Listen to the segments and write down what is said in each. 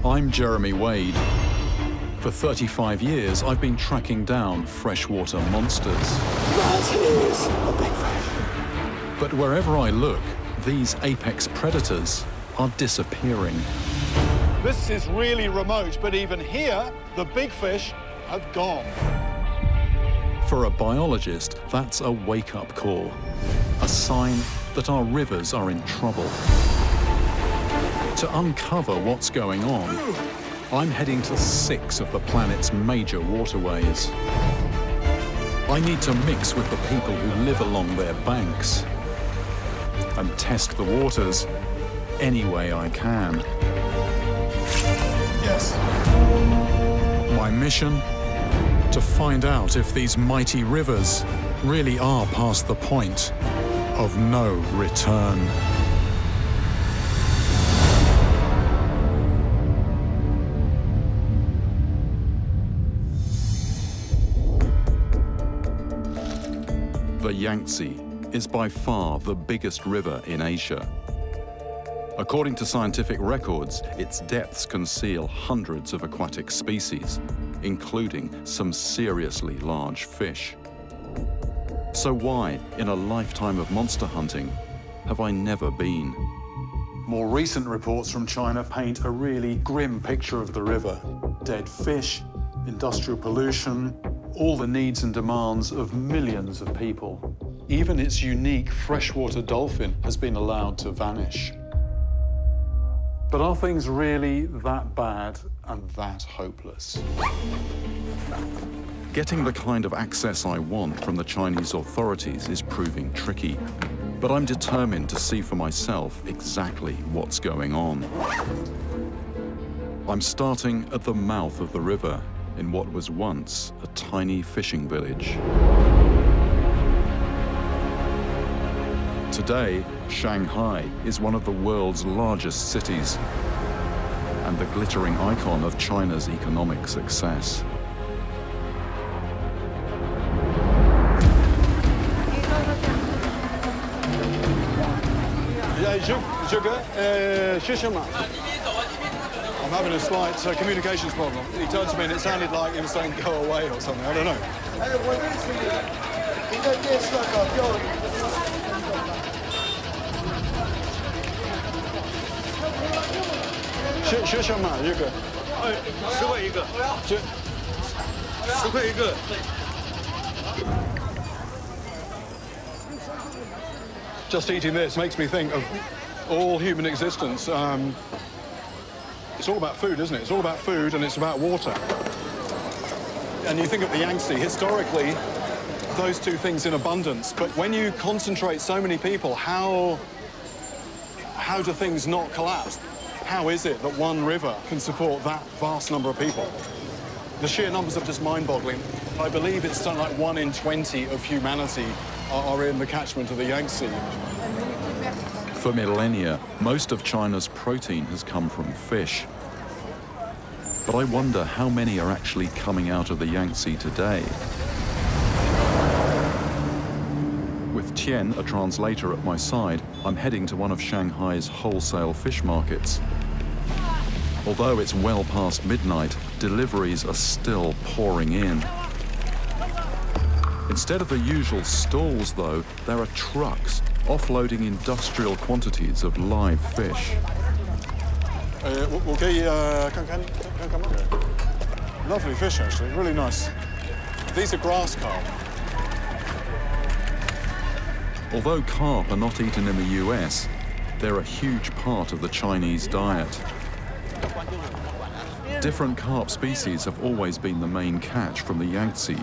I'm Jeremy Wade. For 35 years, I've been tracking down freshwater monsters. That is a big fish. But wherever I look, these apex predators are disappearing. This is really remote, but even here, the big fish have gone. For a biologist, that's a wake-up call, a sign that our rivers are in trouble. To uncover what's going on, I'm heading to 6 of the planet's major waterways. I need to mix with the people who live along their banks and test the waters any way I can. Yes. My mission? To find out if these mighty rivers really are past the point of no return. The Yangtze is by far the biggest river in Asia. According to scientific records, its depths conceal hundreds of aquatic species, including some seriously large fish. So why, in a lifetime of monster hunting, have I never been? More recent reports from China paint a really grim picture of the river. Dead fish, industrial pollution, all the needs and demands of millions of people. Even its unique freshwater dolphin has been allowed to vanish. But are things really that bad and that hopeless? Getting the kind of access I want from the Chinese authorities is proving tricky, but I'm determined to see for myself exactly what's going on. I'm starting at the mouth of the river in what was once a tiny fishing village. Today, Shanghai is one of the world's largest cities and the glittering icon of China's economic success. I'm having a slight communications problem. He turned to me and it sounded like he was saying go away or something, I don't know. Just eating this makes me think of all human existence. It's all about food, isn't it? It's all about food and it's about water. And you think of the Yangtze, historically, those two things in abundance. But when you concentrate so many people, how do things not collapse? How is it that one river can support that vast number of people? The sheer numbers are just mind-boggling. I believe it's something like 1 in 20 of humanity are in the catchment of the Yangtze. For millennia, most of China's protein has come from fish. But I wonder how many are actually coming out of the Yangtze today. With Tian, a translator, at my side, I'm heading to one of Shanghai's wholesale fish markets. Although it's well past midnight, deliveries are still pouring in. Instead of the usual stalls, though, there are trucks offloading industrial quantities of live fish. Lovely fish, actually, really nice. These are grass carp. Although carp are not eaten in the US, they're a huge part of the Chinese diet. Different carp species have always been the main catch from the Yangtze.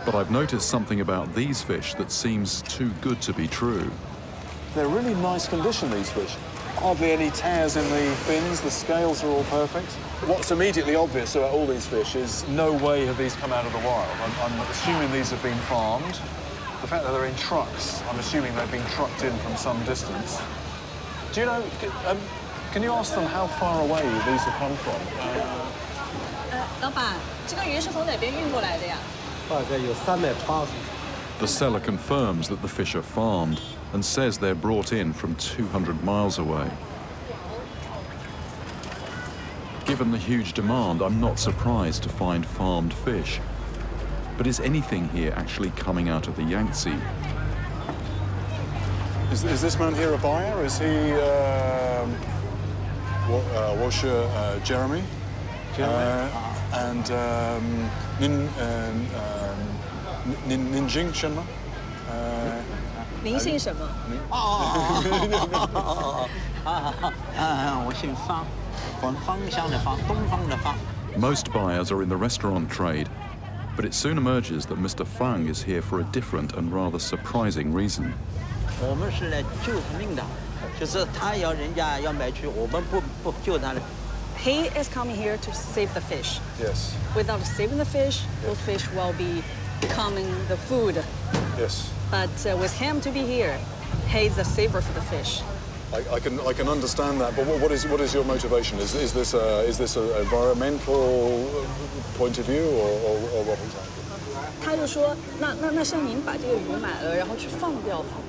But I've noticed something about these fish that seems too good to be true. They're really nice condition, these fish. Hardly any tears in the fins, the scales are all perfect. What's immediately obvious about all these fish is no way have these come out of the wild. I'm assuming these have been farmed. The fact that they're in trucks, I'm assuming they've been trucked in from some distance. Do you know, can you ask them how far away these have come from? 老板，这个鱼是从哪边运过来的呀？ The seller confirms that the fish are farmed and says they're brought in from 200 miles away. Given the huge demand, I'm not surprised to find farmed fish. But is anything here actually coming out of the Yangtze? Is this man here a buyer? Is he washer Jeremy? And Nin Jing Shenma? 您姓什么？我姓方，芳香的芳，东方的方。 Most buyers are in the restaurant trade, but it soon emerges that Mr. Fang is here for a different and rather surprising reason. 我们是来救他命的，就是他要人家要买去，我们不救他的。 He is coming here to save the fish. Yes. Without saving the fish, those fish will be becoming the food. Yes. But with him to be here, he's the saver for the fish. I can understand that, but what is your motivation? Is this an environmental point of view or what exactly? 他就说，那像您把这个鱼买了，然后去放掉好。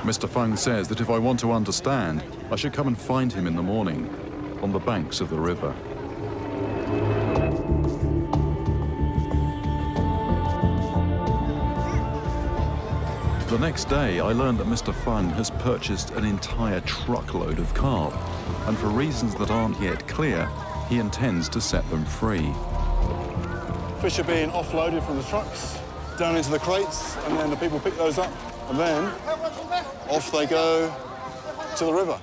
Mr. Fang says that if I want to understand, I should come and find him in the morning, on the banks of the river. The next day, I learned that Mr. Fang has purchased an entire truckload of carp, and for reasons that aren't yet clear, he intends to set them free. Fish are being offloaded from the trucks down into the crates, and then the people pick those up, and then off they go to the river.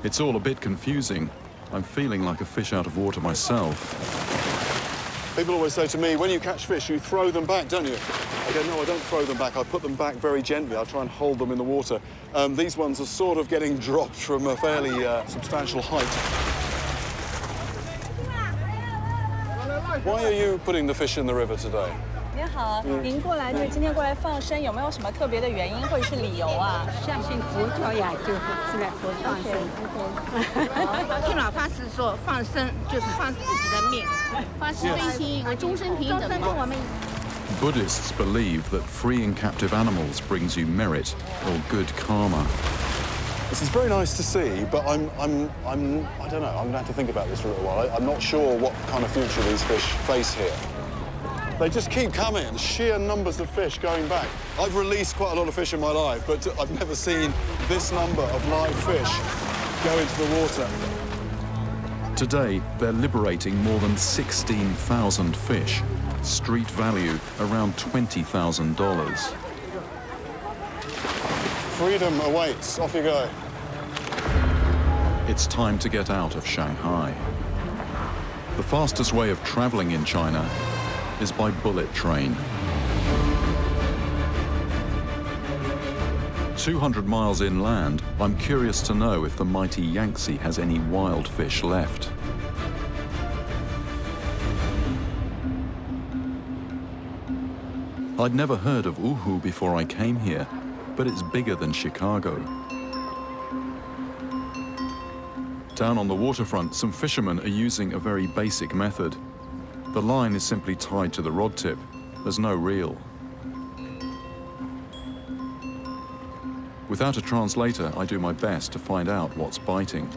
It's all a bit confusing. I'm feeling like a fish out of water myself. People always say to me, when you catch fish, you throw them back, don't you? I go, no, I don't throw them back. I put them back very gently. I try and hold them in the water. These ones are sort of getting dropped from a fairly substantial height. Why are you putting the fish in the river today? 您好，您过来今天过来放生，有没有什么特别的原因或者是理由啊？相信佛教呀，就是自然佛放生。听老法师说，放生就是放自己的命。法师推行一个终身平等嘛。我们 Buddhists believe that freeing captive animals brings you merit or good karma. This is very nice to see, but I don't know. I'm going to have to think about this for a little while. I'm not sure what kind of future these fish face here. They just keep coming, sheer numbers of fish going back. I've released quite a lot of fish in my life, but I've never seen this number of live fish go into the water. Today, they're liberating more than 16,000 fish. Street value around $20,000. Freedom awaits. Off you go. It's time to get out of Shanghai. The fastest way of traveling in China is by bullet train. 200 miles inland, I'm curious to know if the mighty Yangtze has any wild fish left. I'd never heard of Wuhu before I came here, but it's bigger than Chicago. Down on the waterfront, some fishermen are using a very basic method. The line is simply tied to the rod tip. There's no reel. Without a translator, I do my best to find out what's biting.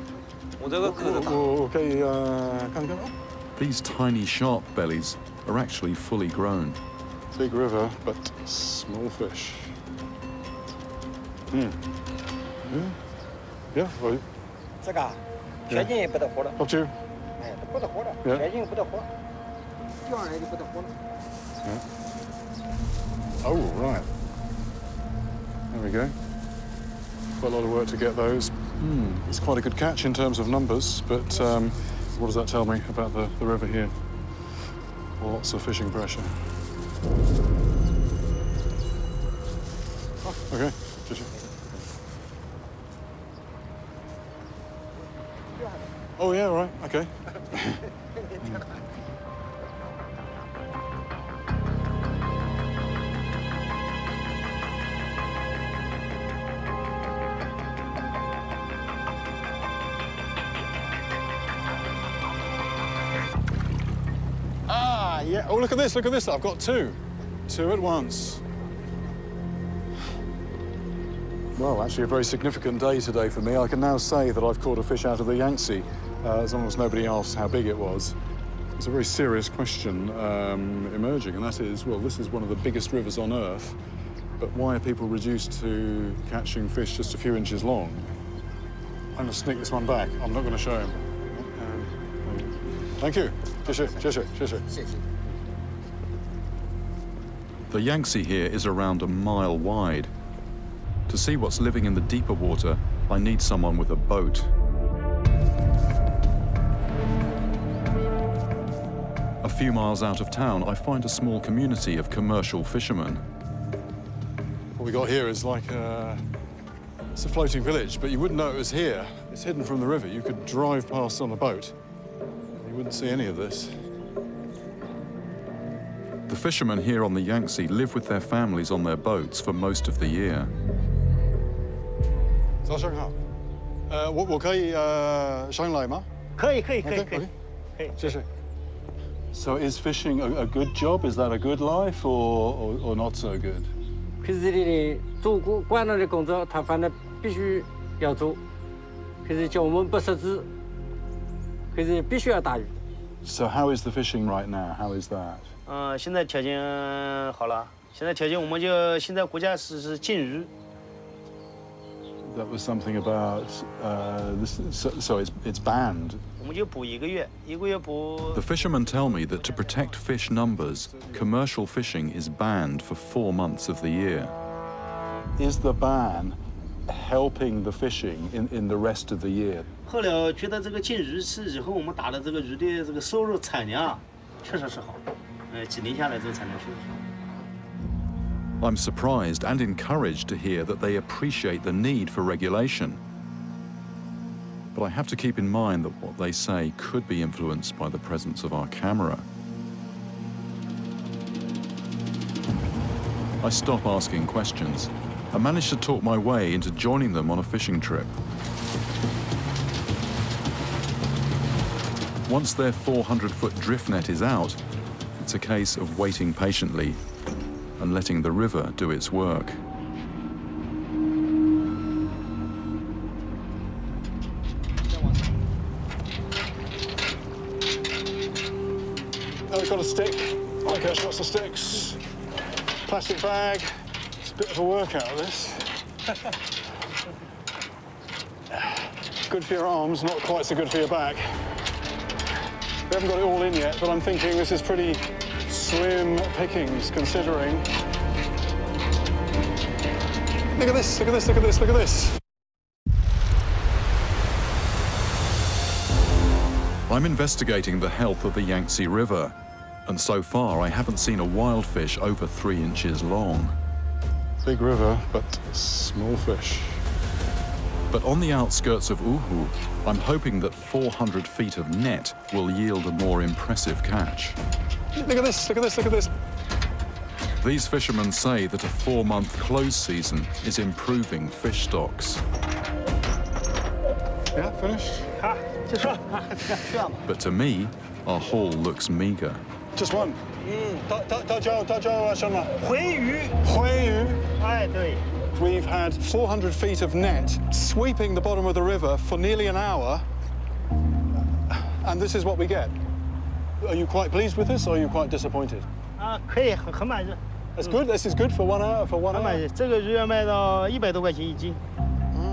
These tiny sharp bellies are actually fully grown. Big river, but small fish. Yeah, right. 这个全劲也不得活了， Up to you. 哎，不得活了， Yeah. 全劲不得活，钓上来就不得活了。 Oh, right. There we go. Quite a lot of work to get those. It's quite a good catch in terms of numbers, but what does that tell me about the river here? Lots of fishing pressure. Oh, okay. Oh, yeah, right, okay. Ah, yeah. Oh, look at this, look at this. I've got two. Two at once. Well, actually a very significant day today for me. I can now say that I've caught a fish out of the Yangtze. as long as nobody asked how big it was. There's a very serious question emerging, and that is, well, this is one of the biggest rivers on Earth, but why are people reduced to catching fish just a few inches long? I'm going to sneak this one back. I'm not going to show him. Thank you. The Yangtze here is around a mile wide. To see what's living in the deeper water, I need someone with a boat. A few miles out of town, I find a small community of commercial fishermen. What we got here is like it's a floating village, but you wouldn't know it was here. It's hidden from the river. You could drive past on a boat. You wouldn't see any of this. The fishermen here on the Yangtze live with their families on their boats for most of the year. 早上好，我可以上来吗？可以。谢谢。So is fishing a good job? Is that a good life or not so good? 可是这里做惯了的工作，他反正必须要做。可是叫我们不识字，可是必须要打鱼。So how is the fishing right now? How is that? 现在条件好了，现在条件我们就现在国家是禁渔。 That was something about this. So it's banned. 我们就捕一个月捕。The fishermen tell me that to protect fish numbers, commercial fishing is banned for 4 months of the year. Is the ban helping the fishing in the rest of the year? 后来觉得这个禁渔是以后，我们打的这个鱼的这个收入产量确实是好，几年下来这个产量确实是好。 I'm surprised and encouraged to hear that they appreciate the need for regulation. But I have to keep in mind that what they say could be influenced by the presence of our camera. I stop asking questions. I manage to talk my way into joining them on a fishing trip. Once their 400-foot drift net is out, it's a case of waiting patiently and letting the river do its work. Oh, we've got a stick. I catch lots of sticks. Plastic bag. It's a bit of a workout, this. Good for your arms, not quite so good for your back. We haven't got it all in yet, but I'm thinking this is pretty slim pickings, considering. Look at this, look at this, look at this, look at this. I'm investigating the health of the Yangtze River, and so far I haven't seen a wild fish over 3 inches long. Big river, but small fish. But on the outskirts of Uhu, I'm hoping that 400 feet of net will yield a more impressive catch. Look at this, look at this, look at this. These fishermen say that a 4-month close season is improving fish stocks. Yeah, finished? But to me, our haul looks meager. Just one. 回鱼。 哎，对。 We've had 400 feet of net sweeping the bottom of the river for nearly an hour, and this is what we get. Are you quite pleased with this, or are you quite disappointed? 可以，很满意。 That's good. This is good for 1 hour. For 1 hour. 很满意，这个鱼要卖到100多块钱一斤。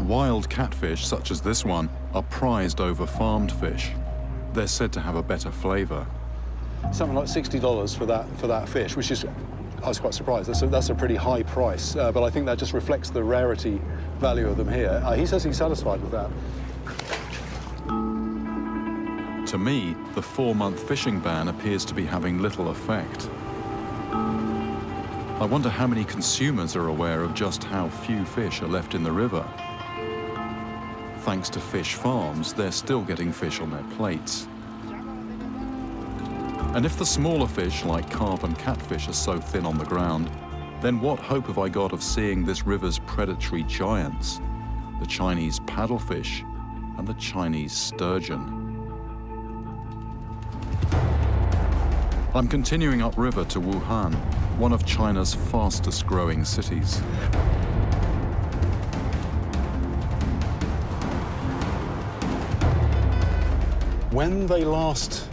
Wild catfish, such as this one, are prized over farmed fish. They're said to have a better flavor. Something like $60 for that fish, which is, I was quite surprised. That's a pretty high price, but I think that just reflects the rarity value of them here. He says he's satisfied with that. To me, the 4-month fishing ban appears to be having little effect. I wonder how many consumers are aware of just how few fish are left in the river. Thanks to fish farms, they're still getting fish on their plates. And if the smaller fish, like carp and catfish, are so thin on the ground, then what hope have I got of seeing this river's predatory giants, the Chinese paddlefish and the Chinese sturgeon? I'm continuing upriver to Wuhan, one of China's fastest growing cities. When they last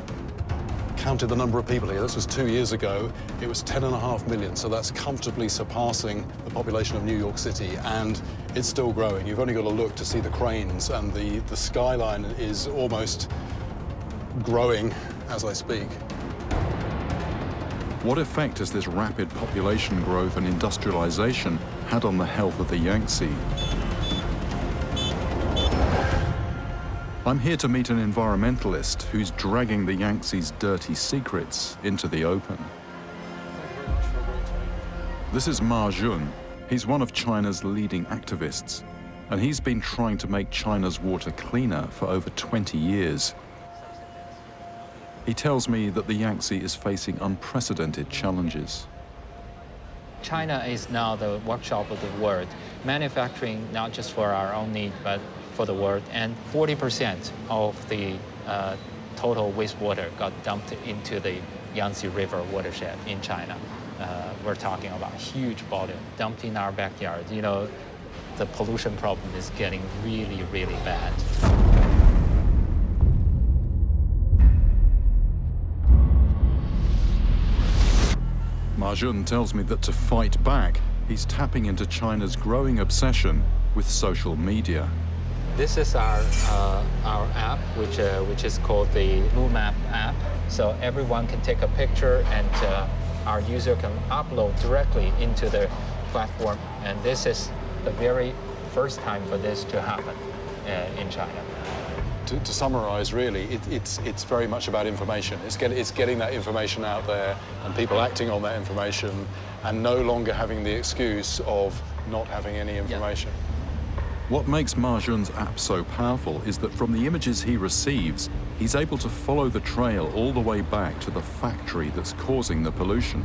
counted the number of people here, this was 2 years ago, it was 10.5 million, so that's comfortably surpassing the population of New York City, and it's still growing. You've only got to look to see the cranes, and the skyline is almost growing as I speak. What effect has this rapid population growth and industrialization had on the health of the Yangtze? I'm here to meet an environmentalist who's dragging the Yangtze's dirty secrets into the open. This is Ma Jun. He's one of China's leading activists, and he's been trying to make China's water cleaner for over 20 years. He tells me that the Yangtze is facing unprecedented challenges. China is now the workshop of the world, manufacturing not just for our own need, but for the world. And 40% of the total wastewater got dumped into the Yangtze River watershed in China. We're talking about huge volume dumped in our backyard. You know, the pollution problem is getting really, really bad. Ma Jun tells me that to fight back, he's tapping into China's growing obsession with social media. This is our app, which is called the Map app. So everyone can take a picture, and our user can upload directly into the platform. And this is the very first time for this to happen in China. To summarize, really, it's very much about information. It's getting that information out there and people acting on that information and no longer having the excuse of not having any information. Yeah. What makes Ma Jun's app so powerful is that from the images he receives, he's able to follow the trail all the way back to the factory that's causing the pollution.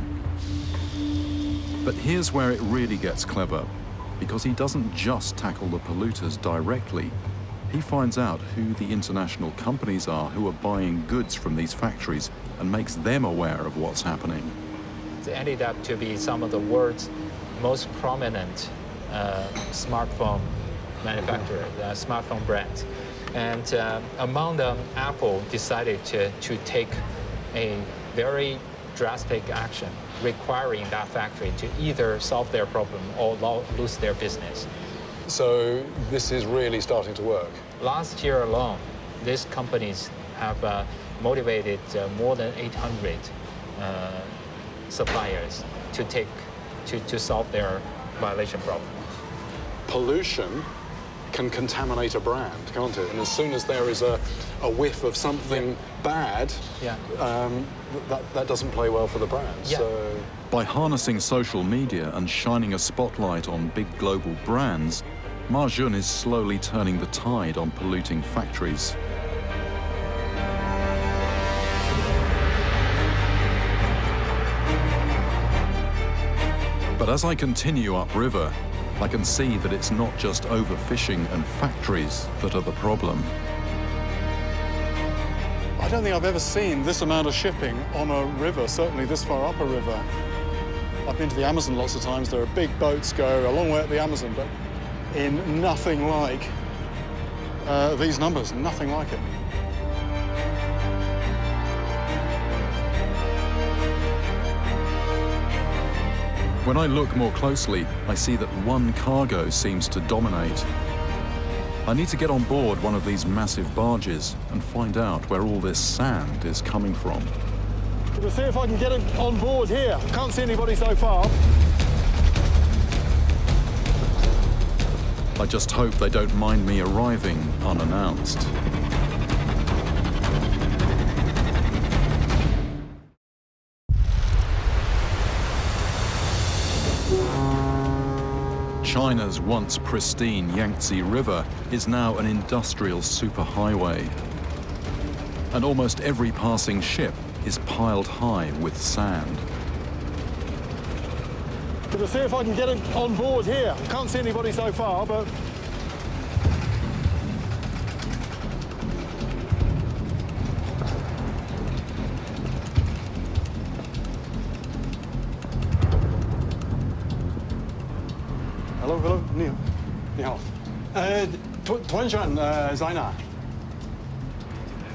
But here's where it really gets clever, because he doesn't just tackle the polluters directly. He finds out who the international companies are who are buying goods from these factories and makes them aware of what's happening. It ended up to be some of the world's most prominent smartphone manufacturers, smartphone brands. And among them, Apple decided to take a very drastic action requiring that factory to either solve their problem or lose their business. So this is really starting to work. Last year alone, these companies have motivated more than 800 suppliers to solve their violation problem. Pollution can contaminate a brand, can't it? And as soon as there is a whiff of something bad, that doesn't play well for the brand. Yeah. So By harnessing social media and shining a spotlight on big global brands, Ma Jun is slowly turning the tide on polluting factories. But as I continue upriver, I can see that it's not just overfishing and factories that are the problem. I don't think I've ever seen this amount of shipping on a river, certainly this far up a river. I've been to the Amazon lots of times. There are big boats go a long way up the Amazon, but in nothing like these numbers, nothing like it. When I look more closely, I see that one cargo seems to dominate. I need to get on board one of these massive barges and find out where all this sand is coming from. We'll see if I can get it on board here. Can't see anybody so far. I just hope they don't mind me arriving unannounced. China's once pristine Yangtze River is now an industrial superhighway. And almost every passing ship is piled high with sand. We'll see if I can get it on board here. Can't see anybody so far, but... Hello, hello, 你好，团长在哪？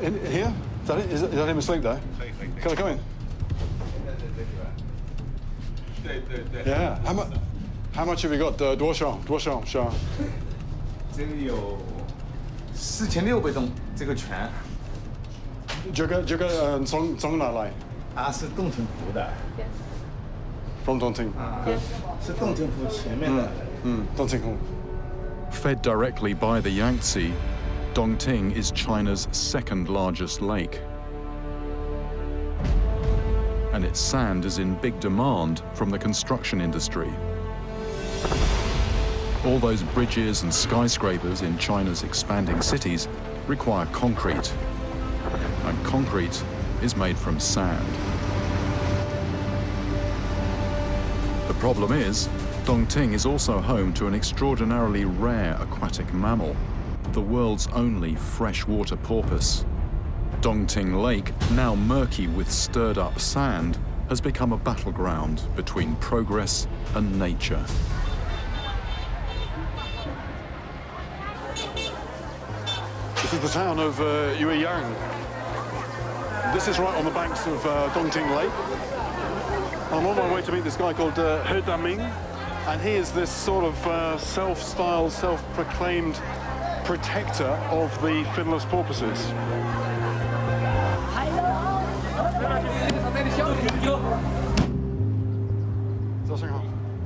In here? Is that it? Is that him asleep there? Can I come in? Yeah. How much have you got? 多少？是啊。这个有4600栋，这个全。这个从哪来？啊，是洞庭湖的。From Dongting. 是洞庭湖前面的。Dongting湖。Fed directly by the Yangtze, Dongting is China's second largest lake. And its sand is in big demand from the construction industry. All those bridges and skyscrapers in China's expanding cities require concrete. And concrete is made from sand. The problem is, Dongting is also home to an extraordinarily rare aquatic mammal, the world's only freshwater porpoise. Dongting Lake, now murky with stirred-up sand, has become a battleground between progress and nature. This is the town of Yueyang. This is right on the banks of Dongting Lake. I'm on my way to meet this guy called He Daming, and he is this sort of self-styled, self-proclaimed protector of the finless porpoises.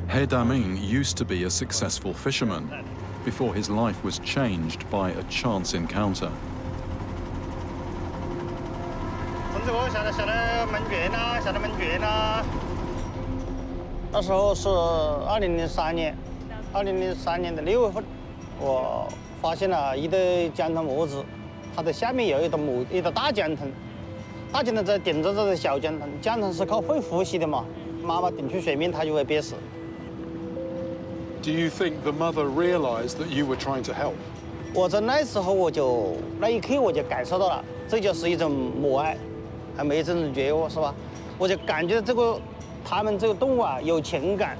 He Daming used to be a successful fisherman before his life was changed by a chance encounter. 那时候是2003年的6月份，我发现了一堆江豚模子，它的下面有一个大江豚，大江豚在顶着这个小江豚，江豚是靠会呼吸的嘛，妈妈顶出水面它就会憋死。Do you think the mother realized that you were trying to help? 我在那时候那一刻我就感受到了，这就是一种母爱，还没真正觉悟，是吧？我就感觉它们这个动物啊有情感，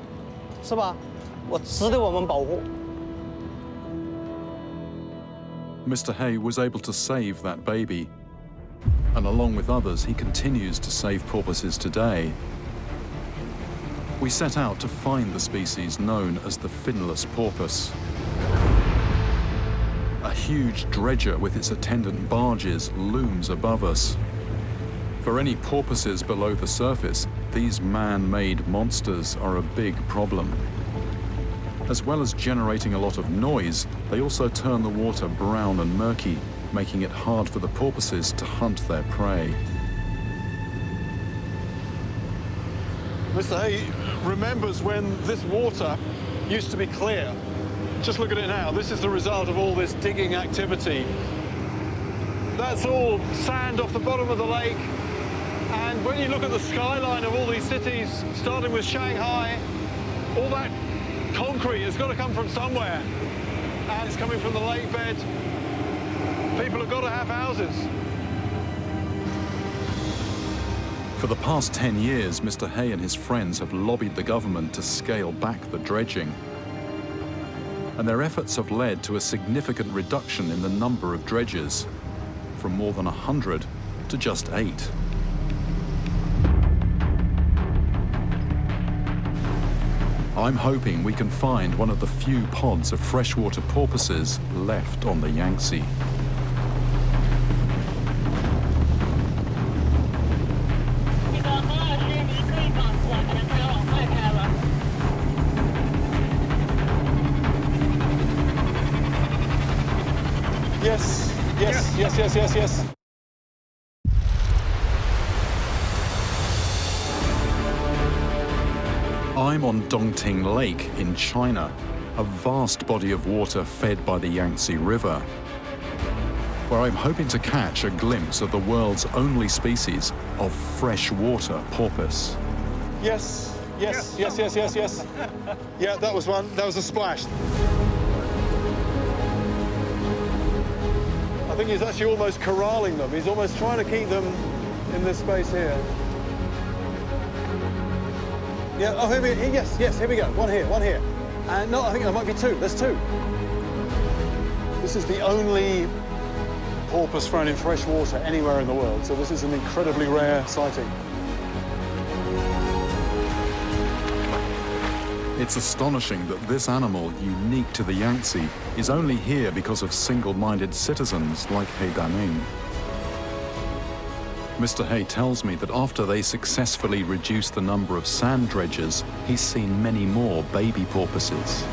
是吧？我值得我们保护。 Mr. He was able to save that baby, and along with others, he continues to save porpoises today. We set out to find the species known as the finless porpoise. A huge dredger with its attendant barges looms above us. For any porpoises below the surface, these man-made monsters are a big problem. As well as generating a lot of noise, they also turn the water brown and murky, making it hard for the porpoises to hunt their prey. Mr. He remembers when this water used to be clear. Just look at it now. This is the result of all this digging activity. That's all sand off the bottom of the lake. And when you look at the skyline of all these cities, starting with Shanghai, all that concrete has got to come from somewhere. And it's coming from the lake bed. People have got to have houses. For the past 10 years, Mr. He and his friends have lobbied the government to scale back the dredging. And their efforts have led to a significant reduction in the number of dredges, from more than 100 to just 8. I'm hoping we can find one of the few pods of freshwater porpoises left on the Yangtze. Yes. I'm on Dongting Lake in China, a vast body of water fed by the Yangtze River, where I'm hoping to catch a glimpse of the world's only species of freshwater porpoise. Yes. Yeah, that was one. That was a splash. I think he's actually almost corralling them. He's almost trying to keep them in this space here. Yeah, oh, yes, here we go. One here. And no, I think there might be two. There's two. This is the only porpoise found in fresh water anywhere in the world, so this is an incredibly rare sighting. It's astonishing that this animal, unique to the Yangtze, is only here because of single-minded citizens like He Daming. Mr. He tells me that after they successfully reduced the number of sand dredgers, he's seen many more baby porpoises.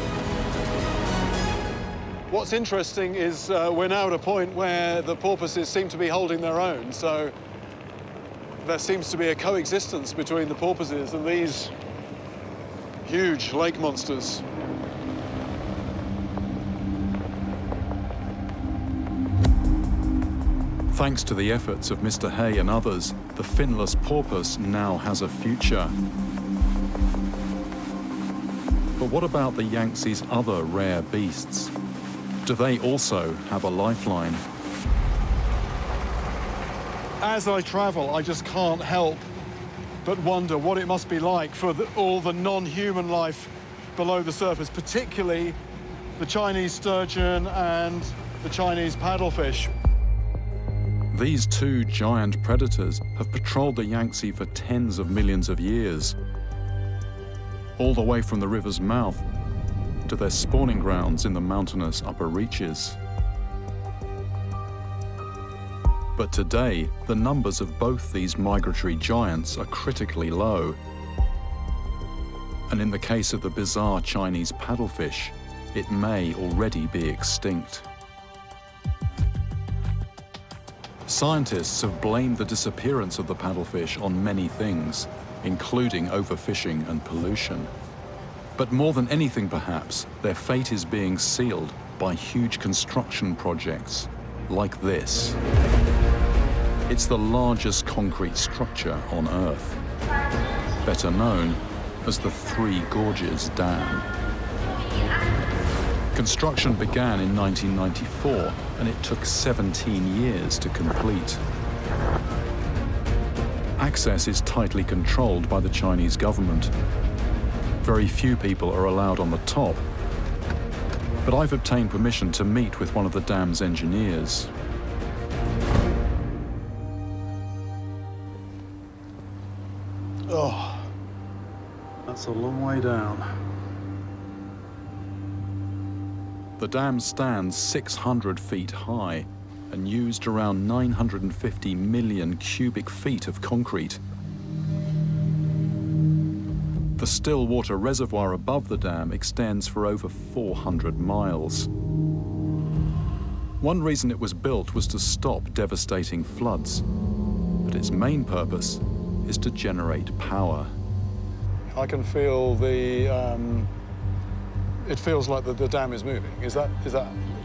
What's interesting is we're now at a point where the porpoises seem to be holding their own, so there seems to be a coexistence between the porpoises and these huge lake monsters. Thanks to the efforts of Mr. He and others, the finless porpoise now has a future. But what about the Yangtze's other rare beasts? Do they also have a lifeline? As I travel, I just can't help but wonder what it must be like for all the non-human life below the surface, particularly the Chinese sturgeon and the Chinese paddlefish. These two giant predators have patrolled the Yangtze for tens of millions of years, all the way from the river's mouth to their spawning grounds in the mountainous upper reaches. But today, the numbers of both these migratory giants are critically low. And in the case of the bizarre Chinese paddlefish, it may already be extinct. Scientists have blamed the disappearance of the paddlefish on many things, including overfishing and pollution. But more than anything, perhaps, their fate is being sealed by huge construction projects like this. It's the largest concrete structure on Earth, better known as the Three Gorges Dam. Construction began in 1994, and it took 17 years to complete. Access is tightly controlled by the Chinese government. Very few people are allowed on the top, but I've obtained permission to meet with one of the dam's engineers. Oh, that's a long way down. The dam stands 600 feet high and used around 950 million cubic feet of concrete. The still water reservoir above the dam extends for over 400 miles. One reason it was built was to stop devastating floods, but its main purpose is to generate power. I can feel it feels like the dam is moving. Is that?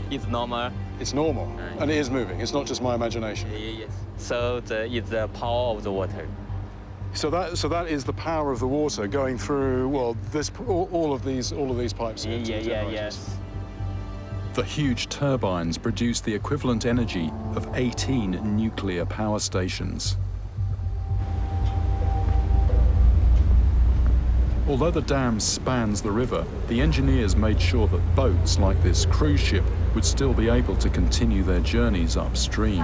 It's normal. It's normal, and it is moving. It's not just my imagination. Yes. So it's the power of the water. So that is the power of the water going through. Well, all of these pipes. Yes. The huge turbines produce the equivalent energy of 18 nuclear power stations. Although the dam spans the river, the engineers made sure that boats like this cruise ship would still be able to continue their journeys upstream.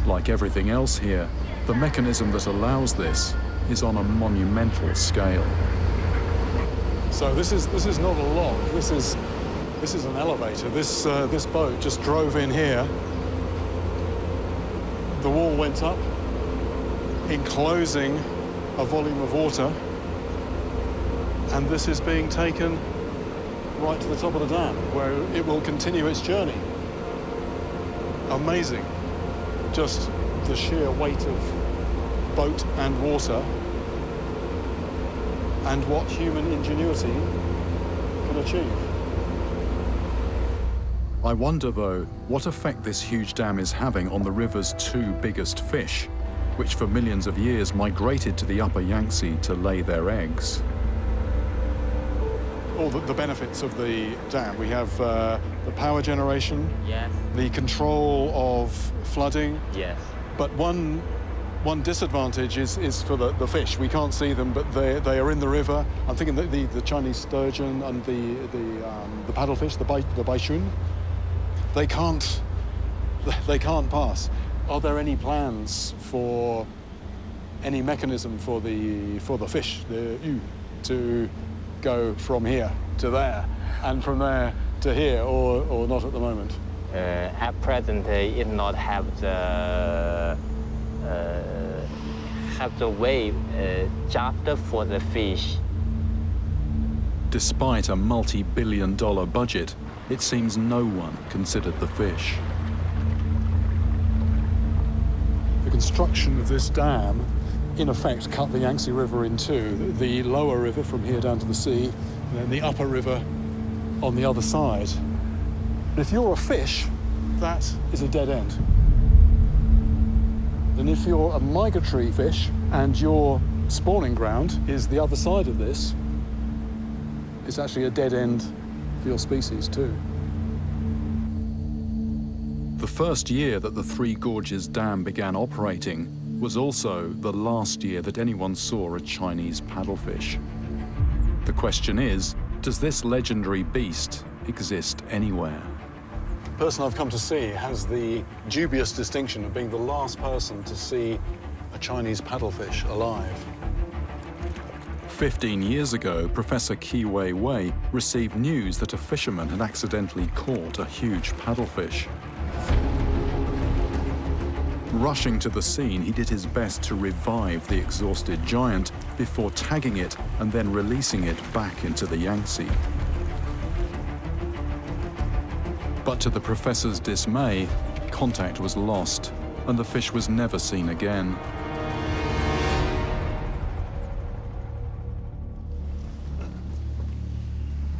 Like everything else here, the mechanism that allows this is on a monumental scale. So this is not a lock. This is an elevator. This boat just drove in here. The wall went up, enclosing a volume of water, and this is being taken right to the top of the dam, where it will continue its journey. Amazing. Just the sheer weight of boat and water, and what human ingenuity can achieve. I wonder, though, what effect this huge dam is having on the river's two biggest fish, which for millions of years migrated to the upper Yangtze to lay their eggs. All the benefits of the dam. We have the power generation, Yes. the control of flooding. Yes. But one One disadvantage is for the fish. We can't see them, but they are in the river. I'm thinking that the Chinese sturgeon and the paddlefish, the baishun, they can't pass. Are there any plans for any mechanism for the fish, the yu, to go from here to there and from there to here, or not at the moment? At present, it not have the way just for the fish. Despite a multi-billion-dollar budget, it seems no one considered the fish. The construction of this dam, in effect, cut the Yangtze River in two. The lower river from here down to the sea, and then the upper river on the other side. If you're a fish, that is a dead end. And if you're a migratory fish and your spawning ground is the other side of this, it's actually a dead end for your species too. The first year that the Three Gorges Dam began operating was also the last year that anyone saw a Chinese paddlefish. The question is, does this legendary beast exist anywhere? The person I've come to see has the dubious distinction of being the last person to see a Chinese paddlefish alive. 15 years ago, Professor Qi Wei received news that a fisherman had accidentally caught a huge paddlefish. Rushing to the scene, he did his best to revive the exhausted giant before tagging it and then releasing it back into the Yangtze. But to the professor's dismay, contact was lost, and the fish was never seen again.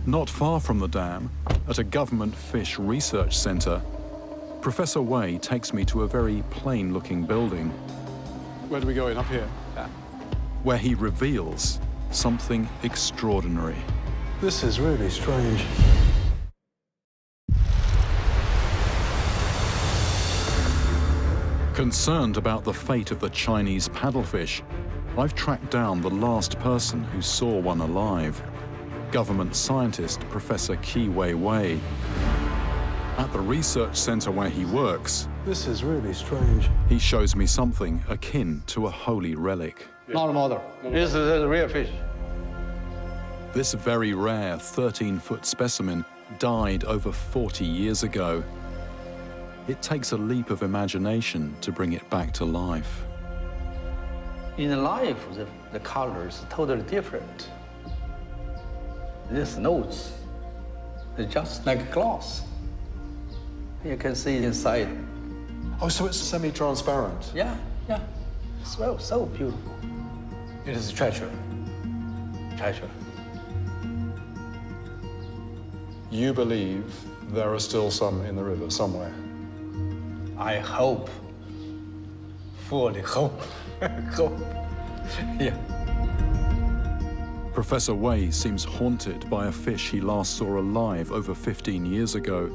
Not far from the dam, at a government fish research center, Professor Wei takes me to a very plain-looking building. Where do we go in? Up here? Where he reveals something extraordinary. This is really strange. Concerned about the fate of the Chinese paddlefish, I've tracked down the last person who saw one alive, government scientist Professor Qi Wei. At the research center where he works, this is really strange. He shows me something akin to a holy relic. Not a model. This is a real fish. This very rare 13-foot specimen died over 40 years ago. It takes a leap of imagination to bring it back to life. In life, the color is totally different. This nose is just like glass. You can see inside. Oh, so it's semi-transparent? Yeah. So beautiful. It is treasure. Treasure. You believe there are still some in the river somewhere? I hope. Fully hope. Hope. Yeah. Professor Wei seems haunted by a fish he last saw alive over 15 years ago.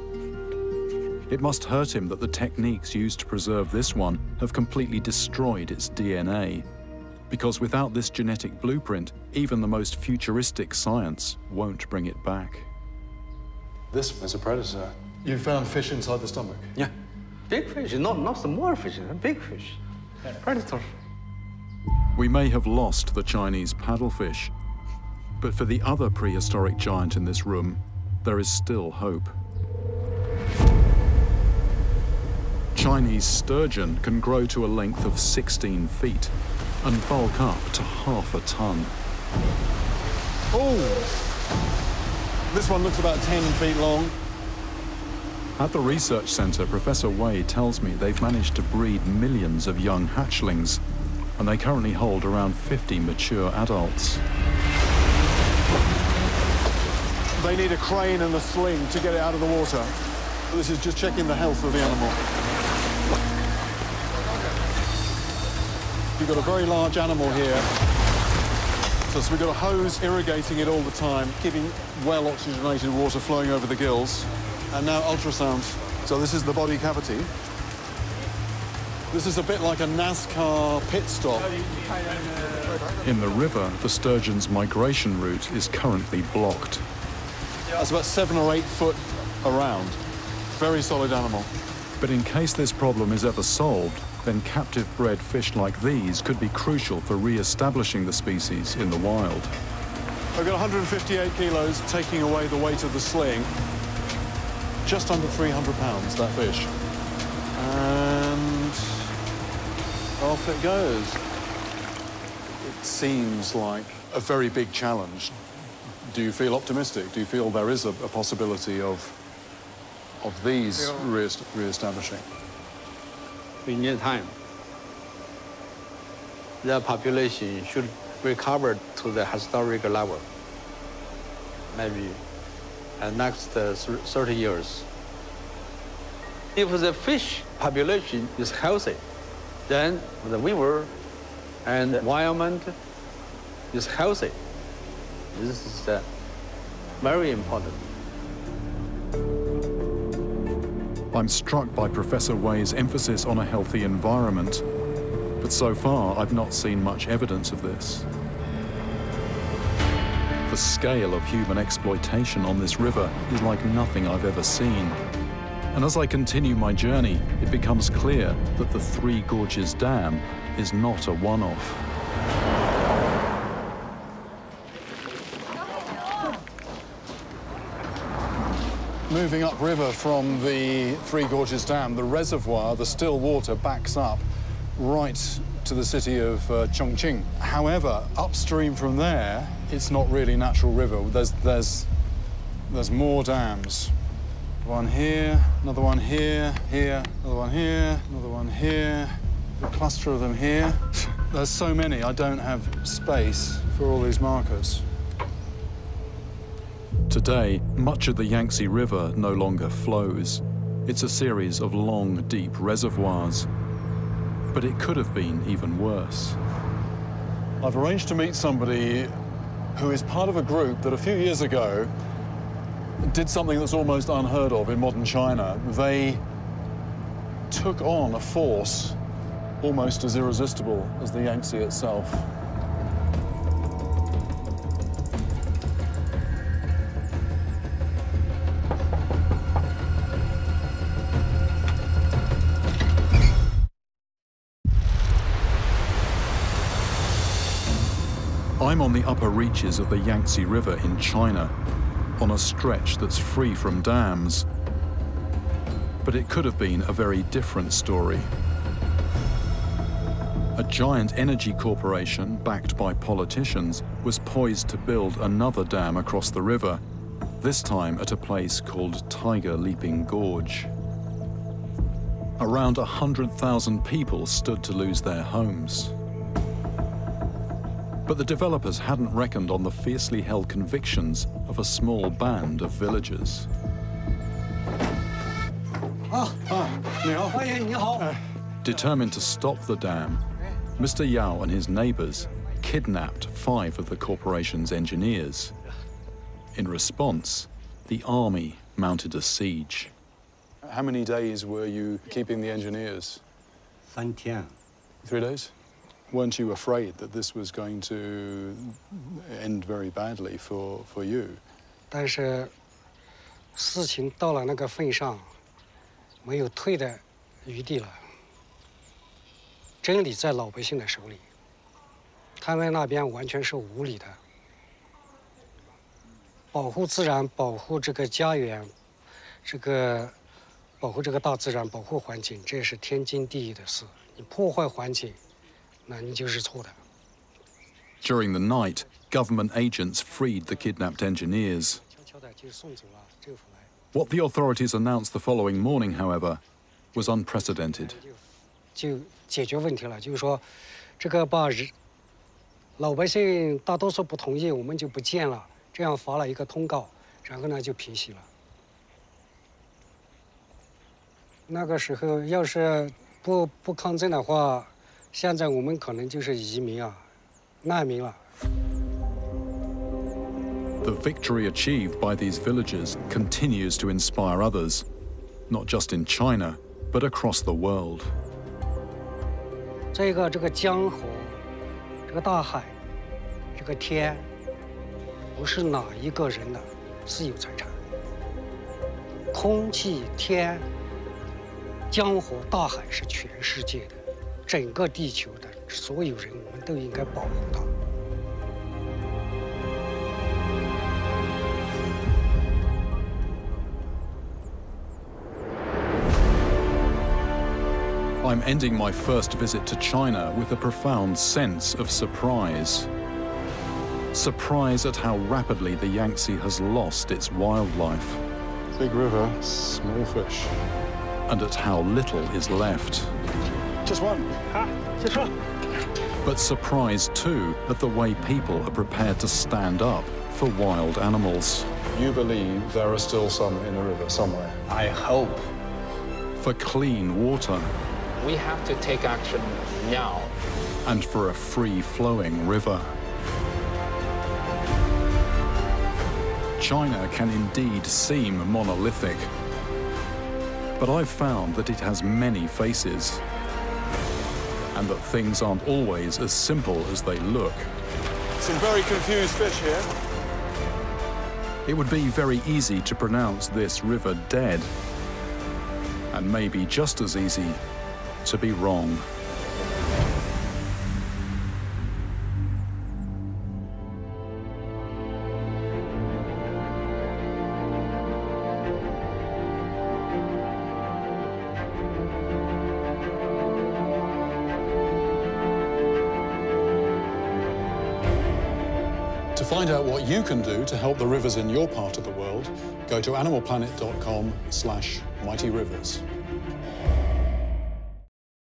It must hurt him that the techniques used to preserve this one have completely destroyed its DNA. Because without this genetic blueprint, even the most futuristic science won't bring it back. This is a predator. You found fish inside the stomach? Yeah. Big fish, not small fish, big fish. Predator. We may have lost the Chinese paddlefish, but for the other prehistoric giant in this room, there is still hope. Chinese sturgeon can grow to a length of 16 feet and bulk up to half a ton. Oh! This one looks about 10 feet long. At the research center, Professor Wei tells me they've managed to breed millions of young hatchlings, and they currently hold around 50 mature adults. They need a crane and a sling to get it out of the water. This is just checking the health of the animal. You've got a very large animal here. So we've got a hose irrigating it all the time, keeping well-oxygenated water flowing over the gills. And now ultrasound. So this is the body cavity. This is a bit like a NASCAR pit stop. In the river, the sturgeon's migration route is currently blocked. That's about 7 or 8 foot around. Very solid animal. But in case this problem is ever solved, then captive-bred fish like these could be crucial for re-establishing the species in the wild. I've got 158 kilos, taking away the weight of the sling. Just under 300 pounds, that fish. And off it goes. It seems like a very big challenge. Do you feel optimistic? Do you feel there is a possibility of these re-establishing? We need time. The population should recover to the historic level. Maybe next 30 years. If the fish population is healthy, then the river and environment is healthy. This is very important. I'm struck by Professor Wei's emphasis on a healthy environment, but so far I've not seen much evidence of this. The scale of human exploitation on this river is like nothing I've ever seen. And as I continue my journey, it becomes clear that the Three Gorges Dam is not a one-off. Moving upriver from the Three Gorges Dam, the reservoir, the still water, backs up right to the city of Chongqing. However, upstream from there, it's not really a natural river. There's more dams. One here, another one here, another one here, another one here, a cluster of them here. There's so many, I don't have space for all these markers. Today, much of the Yangtze River no longer flows. It's a series of long, deep reservoirs. But it could have been even worse. I've arranged to meet somebody who is part of a group that a few years ago did something that's almost unheard of in modern China. They took on a force almost as irresistible as the Yangtze itself. I'm on the upper reaches of the Yangtze River in China, on a stretch that's free from dams. But it could have been a very different story. A giant energy corporation, backed by politicians, was poised to build another dam across the river, this time at a place called Tiger Leaping Gorge. Around 100,000 people stood to lose their homes. But the developers hadn't reckoned on the fiercely held convictions of a small band of villagers. Determined to stop the dam, Mr. Yao and his neighbors kidnapped 5 of the corporation's engineers. In response, the army mounted a siege. How many days were you keeping the engineers? 3 天. 3 days? Weren't you afraid that this was going to end very badly for you? 但是事情到了那个份上，没有退的余地了。真理在老百姓的手里，他们那边完全是无理的。保护自然，保护这个家园，保护这个大自然，保护环境，这是天经地义的事。你破坏环境， During the night, government agents freed the kidnapped engineers. What the authorities announced the following morning, however, was unprecedented. 就解决问题了，就是说，这个把老百姓大多数不同意，我们就不建了，这样发了一个通告，然后呢就平息了。那个时候要是不抗争的话， 现在我们可能就是移民啊，难民了。 The victory achieved by these villagers continues to inspire others, not just in China, but across the world. 再一个，这个江河、这个大海、这个天，不是哪一个人的私有财产。空气、天、江河、大海是全世界的，整个地球的所有人，我们都应该保护它。 I'm ending my first visit to China with a profound sense of surprise. Surprise at how rapidly the Yangtze has lost its wildlife. Big river, small fish. And at how little is left. Just one. Just one. But surprise too at the way people are prepared to stand up for wild animals. You believe there are still some in the river somewhere? I hope. For clean water. We have to take action now. And for a free-flowing river. China can indeed seem monolithic. But I've found that it has many faces. And that things aren't always as simple as they look. Some very confused fish here. It would be very easy to pronounce this river dead. And maybe just as easy to be wrong. To find out what you can do to help the rivers in your part of the world, go to animalplanet.com/mighty rivers.